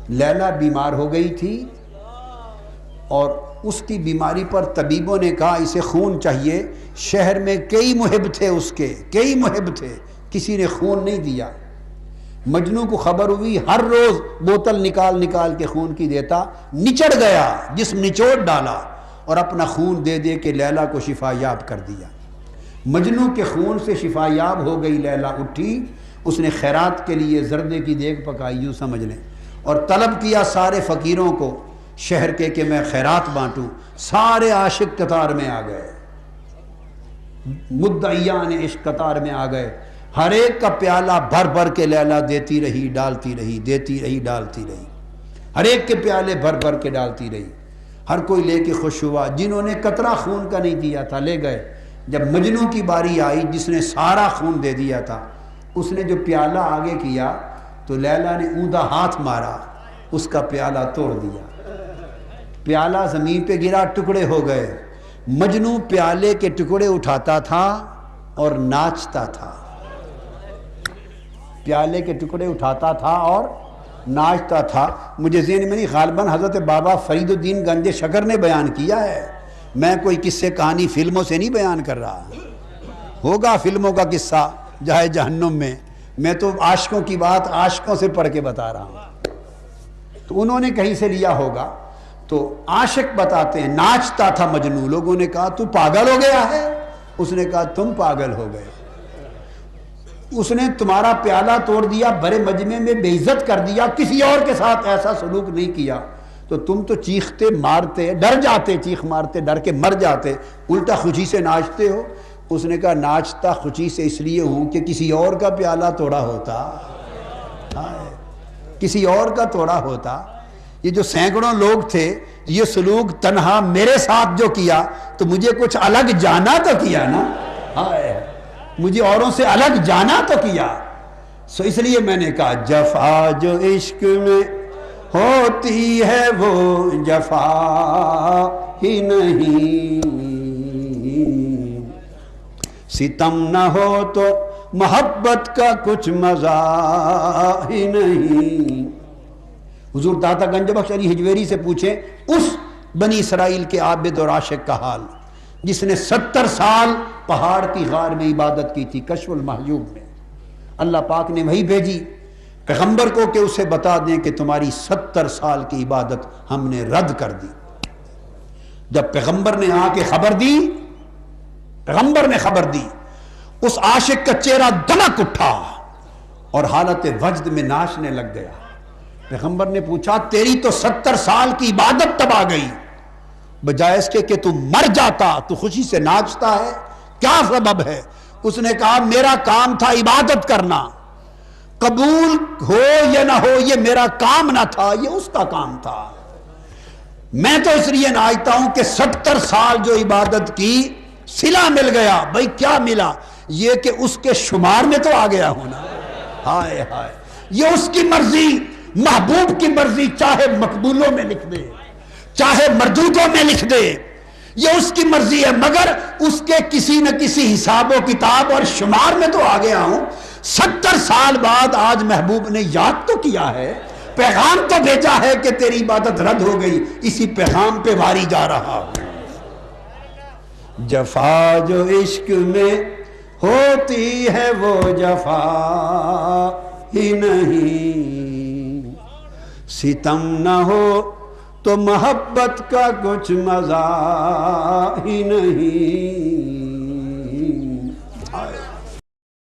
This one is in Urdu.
لیلا بیمار ہو گئی تھی اور اس کی بیماری پر طبیبوں نے کہا اسے خون چاہیے. شہر میں کئی محب تھے اس کے، کئی محب تھے، کسی نے خون نہیں دیا. مجنو کو خبر ہوئی، ہر روز بوتل نکال نکال کے خون کی دیتا، نچڑ گیا، جسم نچوڑ ڈالا اور اپنا خون دے دے کے لیلا کو شفا یاب کر دیا. مجنو کے خون سے شفا یاب ہو گئی. لیلا اٹھی، اس نے خیرات کے لیے زردے کی دیگ پکائی، یوں سمجھ لیں، اور طلب کیا سارے فقیروں کو شہر کے کہ میں خیرات بانٹوں. سارے عاشق قطار میں آ گئے، مدعیان عشق قطار میں آ گئے. ہر ایک کا پیالہ بھر بھر کے لیلا دیتی رہی، ڈالتی رہی، دیتی رہی، ڈالتی رہی. ہر ایک کے پیالے بھر بھر کے ڈالتی رہی. ہر کوئی لے کے خوش ہوا. جنہوں نے قطرہ خون کا نہیں دیا تھا لے گئے. جب مجنو کی باری آئی جس نے سارا خون دے دیا تھا، اس نے جو پیالہ آگے کیا تو لیلا نے اوندا ہاتھ مارا، اس کا پیالہ توڑ دیا. پیالہ زمین پہ گرا، ٹکڑے ہو گئے. مجنو پیالے کے ٹکڑے اٹھاتا تھا اور ناچتا تھا. پیالے کے ٹکڑے اٹھاتا تھا اور ناچتا تھا. مجھے ذہن میں نہیں، غالباً حضرت بابا فرید الدین گنج شکر نے بیان کیا ہے. میں کوئی قصے کہانی فلموں سے نہیں بیان کر رہا. ہوگا فلموں کا قصہ جہے جہنم میں تو عاشقوں کی بات عاشقوں سے پڑھ کے بتا رہا ہوں. تو انہوں نے کہیں سے لیا ہوگا. تو عاشق بتاتے ہیں ناچتا تھا مجنو. لوگوں نے کہا تو پاگل ہو گیا ہے. اس نے کہا تم پاگل ہو گئے. اس نے تمہارا پیالہ توڑ دیا، بڑے مجمع میں بے عزت کر دیا، کسی اور کے ساتھ ایسا سلوک نہیں کیا، تو تم تو چیختے مارتے، ڈر جاتے، چیخ مارتے ڈر کے مر جاتے، الٹا خوشی سے ناچتے ہو. اس نے کہا ناچتا خوشی سے اس لیے ہوں کہ کسی اور کا پیالہ توڑا ہوتا، کسی اور کا توڑا ہوتا. یہ جو سینکڑوں لوگ تھے، یہ سلوک تنہا میرے ساتھ جو کیا تو مجھے کچھ الگ جانا تو کیا نا، مجھے اوروں سے الگ جانا تو کیا. سو اس لیے میں نے کہا جفا جو عشق میں ہوتی ہے وہ جفا ہی نہیں، ستم نہ ہو تو محبت کا کچھ مزہ ہی نہیں. حضور داتا گنج بخش علی ہجویری سے پوچھیں اس بنی اسرائیل کے عابد اور عاشق کا حال جس نے 70 سال پہاڑ کی غار میں عبادت کی تھی. کشف المحجوب میں اللہ پاک نے وہی بھیجی پیغمبر کو کہ اسے بتا دیں کہ تمہاری 70 سال کی عبادت ہم نے رد کر دی. جب پیغمبر نے آ کے خبر دی، پیغمبر نے خبر دی، اس عاشق کا چہرہ دمک اٹھا اور حالت وجد میں ناچنے لگ گیا. پیغمبر نے پوچھا تیری تو 70 سال کی عبادت تباہ گئی، بجائے اس کے کہ تو مر جاتا تو خوشی سے ناچتا ہے، کیا سبب ہے؟ اس نے کہا میرا کام تھا عبادت کرنا، قبول ہو یا نہ ہو یہ میرا کام نہ تھا، یہ اس کا کام تھا. میں تو اس لیے ناچتا ہوں کہ 70 سال جو عبادت کی صلہ مل گیا. بھائی کیا ملا؟ یہ کہ اس کے شمار میں تو آ گیا ہونا. ہائے ہائے، یہ اس کی مرضی، محبوب کی مرضی، چاہے مقبولوں میں لکھ دے چاہے مردودوں میں لکھ دے، یہ اس کی مرضی ہے، مگر اس کے کسی نہ کسی حساب و کتاب اور شمار میں تو آ گیا ہوں. 70 سال بعد آج محبوب نے یاد تو کیا ہے، پیغام تو بھیجا ہے کہ تیری عبادت رد ہو گئی، اسی پیغام پہ واری جا رہا ہوں. جفا جو عشق میں ہوتی ہے وہ جفا ہی نہیں، ستم نہ ہو تو محبت کا کچھ مزہ ہی نہیں.